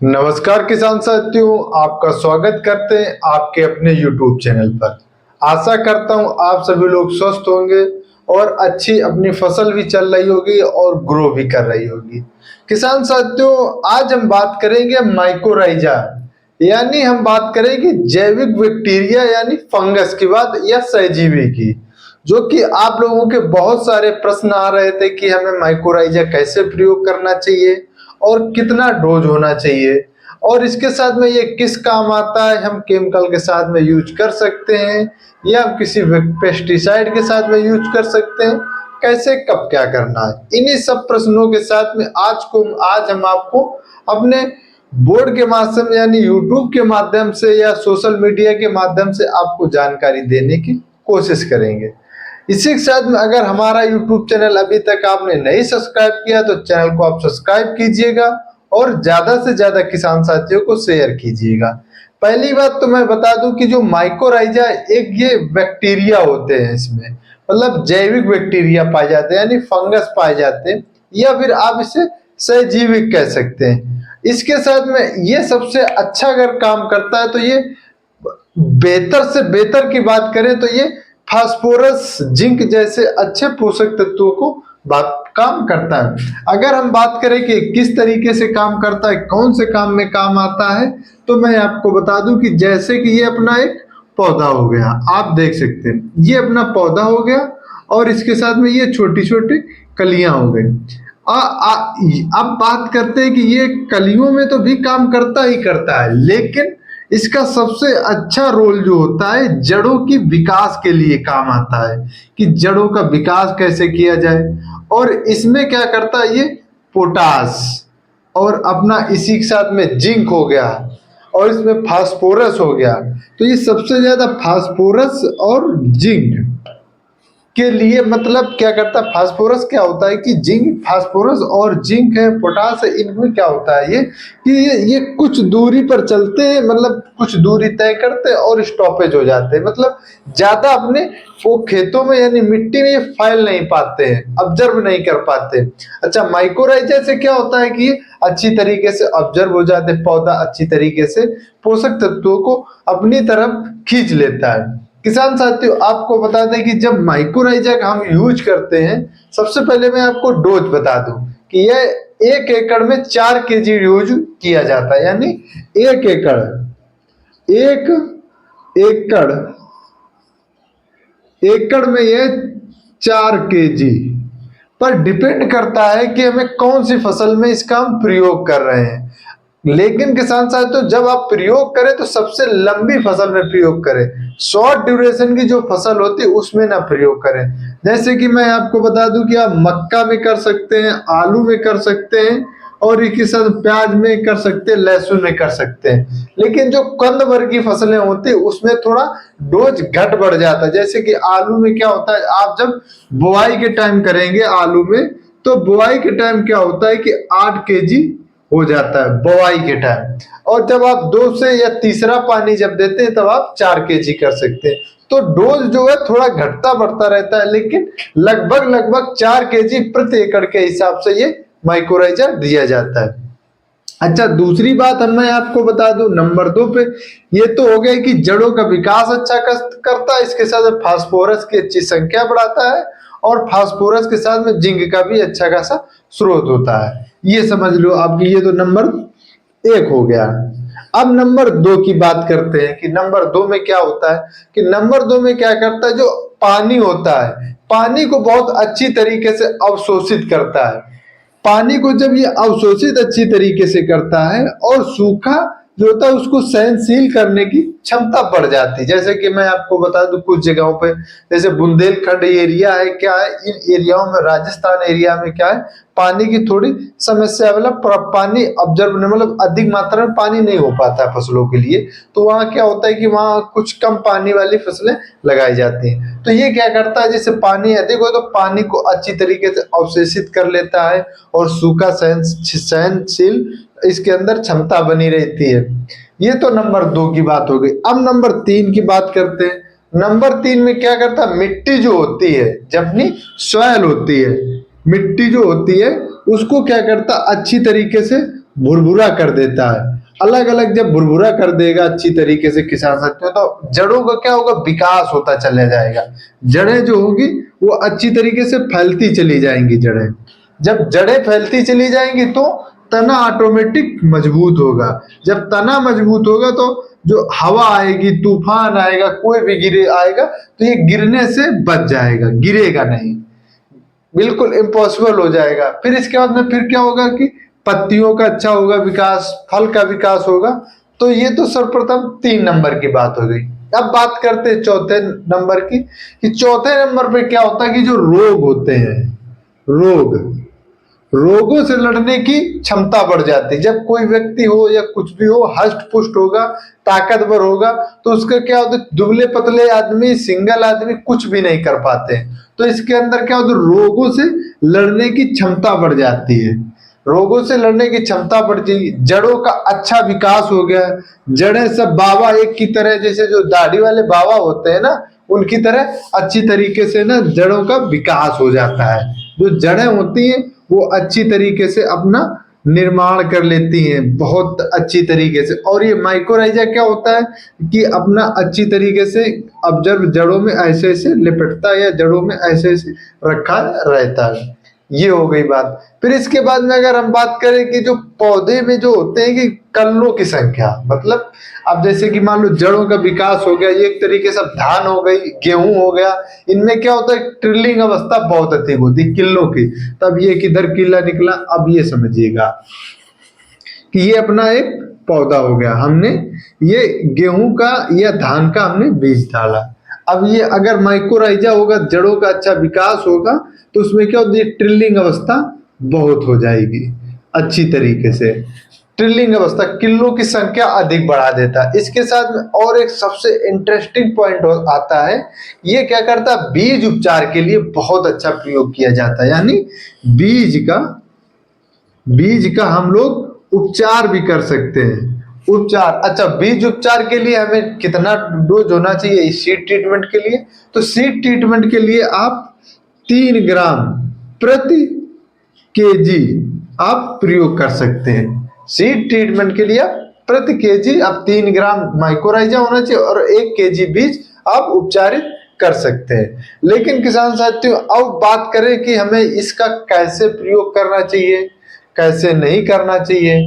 नमस्कार किसान साथियों, आपका स्वागत करते हैं आपके अपने YouTube चैनल पर। आशा करता हूं आप सभी लोग स्वस्थ होंगे और अच्छी अपनी फसल भी चल रही होगी और ग्रो भी कर रही होगी। किसान साथियों, आज हम बात करेंगे माइकोराइजा, यानी हम बात करेंगे जैविक बैक्टीरिया यानी फंगस की बात या सहजीवी की, जो कि आप लोगों के बहुत सारे प्रश्न आ रहे थे कि हमें माइकोराइजा कैसे प्रयोग करना चाहिए और कितना डोज होना चाहिए और इसके साथ में ये किस काम आता है, हम केमिकल के साथ में यूज कर सकते हैं या हम किसी पेस्टिसाइड के साथ में यूज कर सकते हैं, कैसे कब क्या करना है। इन्हीं सब प्रश्नों के साथ में आज हम आपको अपने बोर्ड के माध्यम यानी यूट्यूब के माध्यम से या सोशल मीडिया के माध्यम से आपको जानकारी देने की कोशिश करेंगे। इसी के साथ में अगर हमारा यूट्यूब चैनल अभी तक आपने नहीं सब्सक्राइब किया तो चैनल को आप सब्सक्राइब कीजिएगा और ज्यादा से ज्यादा किसान साथियों को शेयर कीजिएगा। पहली बात तो मैं बता दूं कि जो माइकोराइजा ये बैक्टीरिया होते हैं, इसमें मतलब जैविक बैक्टीरिया पाए जाते हैं यानी फंगस पाए जाते हैं, या फिर आप इसे सहजीविक कह सकते हैं। इसके साथ में ये सबसे अच्छा अगर काम करता है तो ये बेहतर से बेहतर की बात करें तो ये फास्फोरस, जिंक जैसे अच्छे पोषक तत्वों को काम करता है। अगर हम बात करें कि किस तरीके से काम करता है, कौन से काम में काम आता है, तो मैं आपको बता दूं कि जैसे कि ये अपना एक पौधा हो गया, आप देख सकते हैं ये अपना पौधा हो गया और इसके साथ में ये छोटी छोटी कलियां हो गई। अब बात करते हैं कि ये कलियों में तो भी काम करता ही करता है, लेकिन इसका सबसे अच्छा रोल जो होता है जड़ों की विकास के लिए काम आता है कि जड़ों का विकास कैसे किया जाए। और इसमें क्या करता है ये पोटास और अपना इसी के साथ में जिंक हो गया और इसमें फास्फोरस हो गया। तो ये सबसे ज्यादा फास्फोरस और जिंक के लिए मतलब क्या करता है, फास्फोरस क्या होता है कि जिंक, फास्फोरस और जिंक है, पोटास है, इनमें क्या होता है ये कि ये कुछ दूरी पर चलते हैं, मतलब कुछ दूरी तय करते हैं और स्टॉपेज हो जाते हैं, मतलब ज्यादा अपने वो खेतों में यानी मिट्टी में ये फैल नहीं पाते हैं, ऑब्जर्व नहीं कर पाते। अच्छा, माइकोराइजा से क्या होता है कि अच्छी तरीके से ऑब्जर्व हो जाते हैं, पौधा अच्छी तरीके से पोषक तत्वों को अपनी तरफ खींच लेता है। किसान साथियों, आपको बता दें कि जब माइकोराइजा का हम यूज करते हैं, सबसे पहले मैं आपको डोज बता दूं कि यह 1 एकड़ में 4 kg यूज किया जाता है, यानी 1 एकड़ एकड़ में ये 4 kg पर डिपेंड करता है कि हमें कौन सी फसल में इसका हम प्रयोग कर रहे हैं। लेकिन किसान साथियों, जब आप प्रयोग करें तो सबसे लंबी फसल में प्रयोग करें, शॉर्ट ड्यूरेशन की जो फसल होती है उसमें ना प्रयोग करें। जैसे कि मैं आपको बता दूं कि आप मक्का में कर सकते हैं, आलू में कर सकते हैं और इसके साथ प्याज में कर सकते हैं, लहसुन में कर सकते हैं। लेकिन जो कंद वर्ग की फसलें होती है उसमें थोड़ा डोज घट बढ़ जाता है। जैसे कि आलू में क्या होता है, आप जब बुआई के टाइम करेंगे आलू में, तो बुआई के टाइम क्या होता है कि 8 kg हो जाता है बुआई के टाइम, और जब आप 2 से या तीसरा पानी जब देते हैं तब आप 4 kg कर सकते हैं। तो डोज जो है थोड़ा घटता बढ़ता रहता है, लेकिन लगभग 4 kg प्रति एकड़ के हिसाब से ये माइकोराइजा दिया जाता है। अच्छा, दूसरी बात मैं आपको बता दूं नंबर 2 पे, ये तो हो गया कि जड़ों का विकास अच्छा करता है, इसके साथ फास्फोरस की अच्छी संख्या बढ़ाता है और फास्फोरस के साथ में जिंक का भी अच्छा खासा स्रोत होता है। ये समझ लो आप, ये तो नंबर 1 हो गया। अब नंबर 2 की बात करते हैं कि नंबर 2 में क्या होता है कि नंबर 2 में क्या करता है, जो पानी होता है, पानी को बहुत अच्छी तरीके से अवशोषित करता है। पानी को जब ये अवशोषित अच्छी तरीके से करता है और सूखा जो होता है उसको सहनशील करने की क्षमता बढ़ जाती है। जैसे कि मैं आपको बता दूं कुछ जगहों पे, जैसे बुंदेलखंड एरिया है, क्या है इन एरियाओं में, राजस्थान एरिया में क्या है, पानी की थोड़ी समस्या, मतलब पानी ऑब्जर्व मतलब अधिक मात्रा में पानी नहीं हो पाता है फसलों के लिए, तो वहाँ क्या होता है कि वहाँ कुछ कम पानी वाली फसलें लगाई जाती हैं। तो ये क्या करता है, जैसे पानी अधिक हो तो पानी को अच्छी तरीके से अवशोषित कर लेता है और सूखा सहनशील इसके अंदर क्षमता बनी रहती है। ये तो नंबर 2 की बात हो गई। अब नंबर 3 की बात करते हैं। नंबर 3 में क्या करता है, मिट्टी जो होती है, जब अपनी सॉइल होती है, मिट्टी जो होती है उसको क्या करता, अच्छी तरीके से भुरभुरा कर देता है। अलग अलग जब भुरभुरा कर देगा अच्छी तरीके से किसान साथियों, तो जड़ों का क्या होगा, विकास होता चला जाएगा। जड़ें जो होगी वो अच्छी तरीके से फैलती चली जाएंगी। जड़ें जब जड़ें फैलती चली जाएंगी तो तना ऑटोमेटिक मजबूत होगा। जब तना मजबूत होगा तो जो हवा आएगी, तूफान आएगा, कोई भी गिरे आएगा तो ये गिरने से बच जाएगा, गिरेगा नहीं, बिल्कुल इम्पॉसिबल हो जाएगा। फिर इसके बाद में फिर क्या होगा कि पत्तियों का अच्छा होगा विकास, फल का विकास होगा। तो ये तो सर्वप्रथम 3 नंबर की बात हो गई। अब बात करते हैं चौथे नंबर की, कि चौथे नंबर पे क्या होता है कि जो रोग होते हैं, रोग, रोगों से लड़ने की क्षमता बढ़ जाती है। जब कोई व्यक्ति हो या कुछ भी हो हष्ट पुष्ट होगा, ताकतवर होगा, तो उसका क्या होता है, दुबले पतले आदमी, सिंगल आदमी कुछ भी नहीं कर पाते हैं। तो इसके अंदर क्या होता है, रोगों से लड़ने की क्षमता बढ़ जाती है। रोगों से लड़ने की क्षमता बढ़ जाएगी, जड़ों का अच्छा विकास हो गया। जड़ें सब बाबा एक की तरह, जैसे जो दाढ़ी वाले बाबा होते हैं ना, उनकी तरह अच्छी तरीके से ना जड़ों का विकास हो जाता है। जो जड़ें होती हैं वो अच्छी तरीके से अपना निर्माण कर लेती हैं, बहुत अच्छी तरीके से। और ये माइकोराइजा क्या होता है कि अपना अच्छी तरीके से ऑब्जर्व जड़ों में ऐसे ऐसे लिपटता है या जड़ों में ऐसे ऐसे रखा रहता है। ये हो गई बात। फिर इसके बाद में अगर हम बात करें कि जो पौधे में जो होते हैं कि कल्लों की संख्या, मतलब अब जैसे कि मान लो जड़ों का विकास हो गया, ये एक तरीके से धान हो गई, गेहूं हो गया, इनमें क्या होता है, ट्रिलिंग अवस्था बहुत अधिक होती है किल्लों की। तब ये किधर किला निकला, अब ये समझिएगा कि ये अपना एक पौधा हो गया, हमने ये गेहूं का या धान का हमने बीज डाला। अब ये अगर माइकोराइजा होगा, जड़ों का अच्छा विकास होगा, तो उसमें क्या होती है, ट्रिलिंग अवस्था बहुत हो जाएगी अच्छी तरीके से। ट्रिलिंग अवस्था किलो की संख्या अधिक बढ़ा देता है। इसके साथ में और एक सबसे इंटरेस्टिंग पॉइंट आता है, ये क्या करता है, बीज उपचार के लिए बहुत अच्छा प्रयोग किया जाता है। यानी बीज का हम लोग उपचार भी कर सकते हैं। उपचार, अच्छा, बीज उपचार के लिए हमें कितना डोज होना चाहिए सीड ट्रीटमेंट के लिए? तो सीड ट्रीटमेंट के लिए आप 3 ग्राम प्रति केजी आप प्रयोग कर सकते हैं। सीड ट्रीटमेंट के लिए आप प्रति केजी आप 3 ग्राम माइकोराइजा होना चाहिए और 1 केजी बीज आप उपचारित कर सकते हैं। लेकिन किसान साथियों, अब बात करें कि हमें इसका कैसे प्रयोग करना चाहिए, कैसे नहीं करना चाहिए।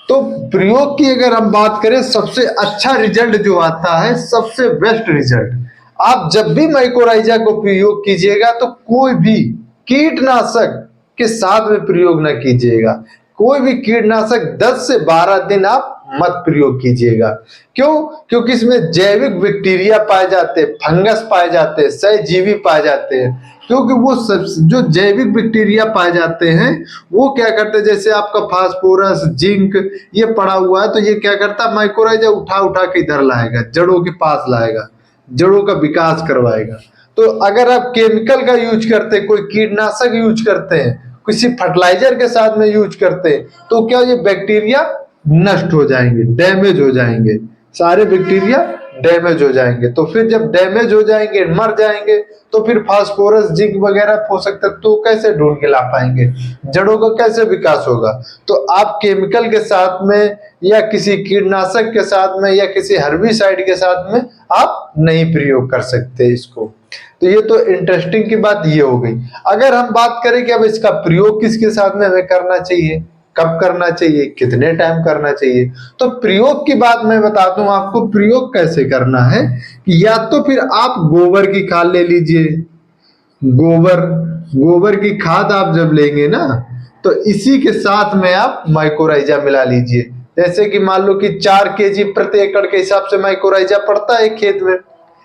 तो प्रयोग की अगर हम बात करें, सबसे अच्छा रिजल्ट जो आता है, सबसे बेस्ट रिजल्ट, आप जब भी माइकोराइजा को प्रयोग कीजिएगा तो कोई भी कीटनाशक के साथ में प्रयोग न कीजिएगा। कोई भी कीटनाशक 10 से 12 दिन आप मत प्रयोग कीजिएगा। क्यों? क्योंकि इसमें जैविक बैक्टीरिया पाए जाते हैं, फंगस पाए जाते हैं, सहजीवी पाए जाते हैं। क्योंकि वो सब जो जैविक बैक्टीरिया पाए जाते हैं वो क्या करते हैं, जैसे आपका फास्फोरस, जिंक ये पड़ा हुआ है, तो ये क्या करता है, माइकोराइजा उठा उठा के इधर लाएगा, जड़ों के पास लाएगा, जड़ों का विकास करवाएगा। तो अगर आप केमिकल का यूज करते हैं, कोई कीटनाशक यूज करते हैं, किसी फर्टिलाइजर के साथ में यूज करते हैं, तो क्या ये बैक्टीरिया नष्ट हो जाएंगे, डैमेज हो जाएंगे, सारे बैक्टीरिया डैमेज हो जाएंगे। तो फिर जब डैमेज हो जाएंगे, मर जाएंगे, तो फिर फास्फोरस, जिंक वगैरह हो सकता है, तो कैसे ढूंढ के ला पाएंगे, जड़ों का कैसे विकास होगा? तो आप केमिकल के साथ में या किसी कीटनाशक के साथ में या किसी हर्बिसाइड के साथ में आप नहीं प्रयोग कर सकते इसको। तो ये तो इंटरेस्टिंग की बात ये हो गई। अगर हम बात करें कि अब इसका प्रयोग किसके साथ में हमें करना चाहिए, कब करना चाहिए, कितने टाइम करना चाहिए, तो प्रयोग की बात मैं बता दूं आपको, प्रयोग कैसे करना है। या तो फिर आप गोबर की खाद ले लीजिए। गोबर की खाद आप जब लेंगे ना, तो इसी के साथ में आप माइकोराइजा मिला लीजिए। जैसे कि मान लो कि 4 केजी प्रति एकड़ के हिसाब से माइकोराइजा पड़ता है खेत में,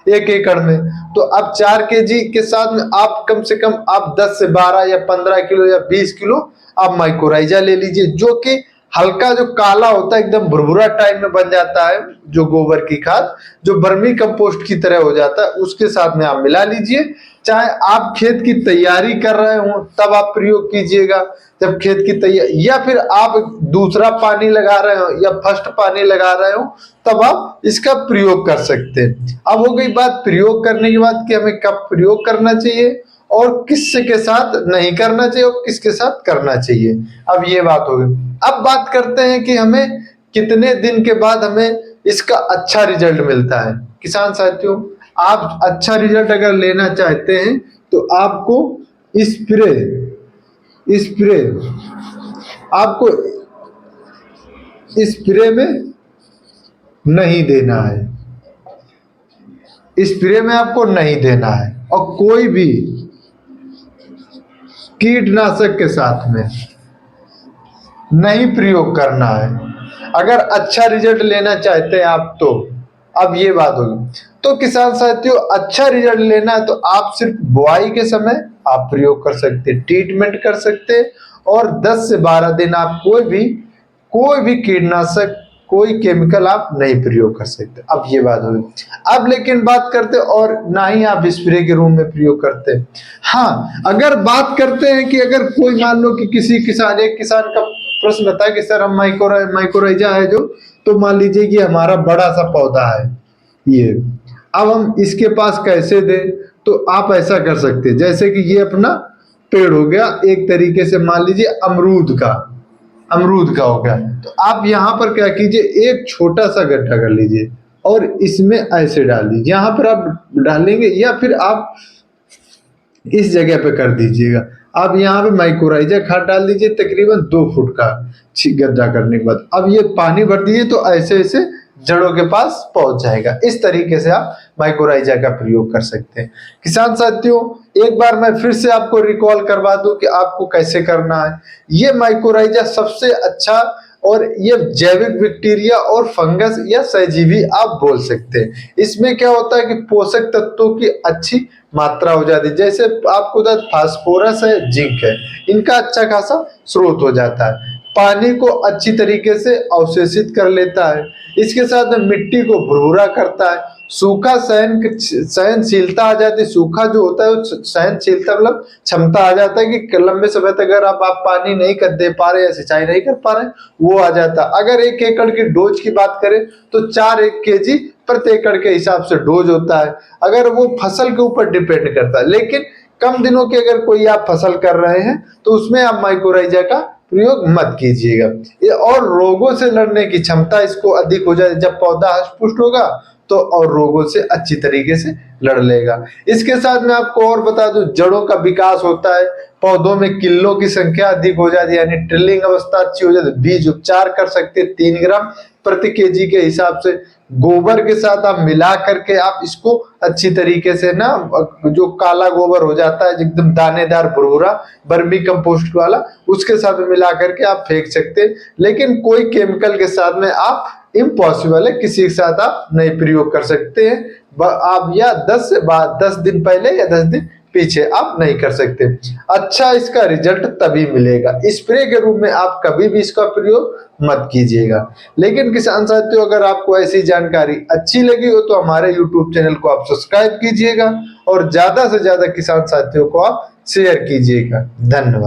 1 एकड़ में। तो अब 4 केजी के साथ में आप कम से कम आप 10 से 12 या 15 किलो या 20 किलो आप माइकोराइजा ले लीजिए, जो कि हल्का जो काला होता है, एकदम भुरभुरा टाइप में बन जाता है, जो गोबर की खाद, जो वर्मी कंपोस्ट की तरह हो जाता है, उसके साथ में आप मिला लीजिए। चाहे आप खेत की तैयारी कर रहे हो तब आप प्रयोग कीजिएगा, जब खेत की तैयारी, या फिर आप दूसरा पानी लगा रहे हो या फर्स्ट पानी लगा रहे हो, तब आप इसका प्रयोग कर सकते हैं। अब हो गई बात प्रयोग करने की बात कि हमें कब प्रयोग करना चाहिए और किससे के साथ नहीं करना चाहिए और किसके साथ करना चाहिए। अब ये बात हो गई। अब बात करते हैं कि हमें कितने दिन के बाद हमें इसका अच्छा रिजल्ट मिलता है। किसान साथियों, आप अच्छा रिजल्ट अगर लेना चाहते हैं तो आपको स्प्रे स्प्रे आपको स्प्रे में नहीं देना है, स्प्रे में आपको नहीं देना है, और कोई भी कीटनाशक के साथ में नहीं प्रयोग करना है अगर अच्छा रिजल्ट लेना चाहते हैं आप तो। अब ये बात होगी तो किसान साथियों, अच्छा रिजल्ट लेना है तो आप सिर्फ बुआई के समय आप प्रयोग कर सकते हैं, ट्रीटमेंट कर सकते हैं, और 10 से 12 दिन आप कोई भी कीटनाशक, कोई केमिकल आप नहीं प्रयोग कर सकते। अब ये बात होगी। अब लेकिन बात करते और ना ही आप स्प्रे के रूम में प्रयोग करते। हाँ, अगर बात करते हैं कि अगर कोई मान लो कि एक किसान का प्रश्न था कि सर हम माइकोराइजा है जो, तो मान लीजिए कि हमारा बड़ा सा पौधा है ये, अब हम इसके पास कैसे दें? तो आप ऐसा कर सकते हैं, जैसे कि ये अपना पेड़ हो गया एक तरीके से, मान लीजिए अमरूद का हो गया, तो आप यहाँ पर क्या कीजिए, एक छोटा सा गड्ढा कर लीजिए और इसमें ऐसे डाल दीजिए। यहाँ पर आप डालेंगे या फिर आप इस जगह पे कर दीजिएगा, आप यहाँ पे माइकोराइजा खाद डाल दीजिए तकरीबन 2 फुट का गड्ढा करने के बाद। अब ये पानी भर दीजिए तो ऐसे ऐसे जड़ों के पास पहुंच जाएगा। इस तरीके से आप माइकोराइजा का प्रयोग कर सकते हैं। किसान साथियों, एक बार मैं फिर से आपको रिकॉल करवा दूं कि आपको कैसे करना है। ये माइकोराइजा सबसे अच्छा, और ये जैविक बैक्टीरिया और फंगस या सहजीवी आप बोल सकते हैं। इसमें क्या होता है कि पोषक तत्वों की अच्छी मात्रा हो जाती है, जैसे आपको फास्फोरस है, जिंक है, इनका अच्छा खासा स्रोत हो जाता है। पानी को अच्छी तरीके से अवशोषित कर लेता है, इसके साथ में मिट्टी को भुरभुरा करता है, सूखा सहनशीलता आ जाती है। सूखा जो होता है वो सहनशीलता मतलब क्षमता आ जाता है कि लंबे समय तक अगर आप पानी नहीं कर दे पा रहे या सिंचाई नहीं कर पा रहे, वो आ जाता है। अगर 1 एकड़ की डोज की बात करें तो 4 kg प्रति एकड़ के हिसाब से डोज होता है। अगर वो फसल के ऊपर डिपेंड करता है, लेकिन कम दिनों की अगर कोई आप फसल कर रहे हैं तो उसमें आप माइकोराइजा का प्रयोग मत कीजिएगा। ये और रोगों से लड़ने की क्षमता इसको अधिक हो जाए, जब पौधा हष्ट पुष्ट होगा तो और रोगों से अच्छी तरीके से लड़ लेगा। इसके साथ में आपको और बता दूं, जड़ों का विकास होता है, पौधों में किल्लों की संख्या अधिक हो जाती है, यानी ट्रिलिंग अवस्था अच्छी हो जाती है। बीज उपचार कर सकते हैं 3 ग्राम प्रति केजी के हिसाब से, गोबर के साथ आप मिला करके आप इसको अच्छी तरीके से ना, जो काला गोबर हो जाता है एकदम दानेदार भुरभुरा वर्मी कंपोस्ट वाला, उसके साथ मिला करके आप फेंक सकते हैं। लेकिन कोई केमिकल के साथ में आप इम्पॉसिबल है, किसी के साथ आप नहीं प्रयोग कर सकते हैं। आप या 10 दिन पहले या 10 दिन पीछे आप नहीं कर सकते। अच्छा, इसका रिजल्ट तभी मिलेगा, स्प्रे के रूप में आप कभी भी इसका प्रयोग मत कीजिएगा। लेकिन किसान साथियों, अगर आपको ऐसी जानकारी अच्छी लगी हो तो हमारे YouTube चैनल को आप सब्सक्राइब कीजिएगा और ज्यादा से ज्यादा किसान साथियों को आप शेयर कीजिएगा। धन्यवाद।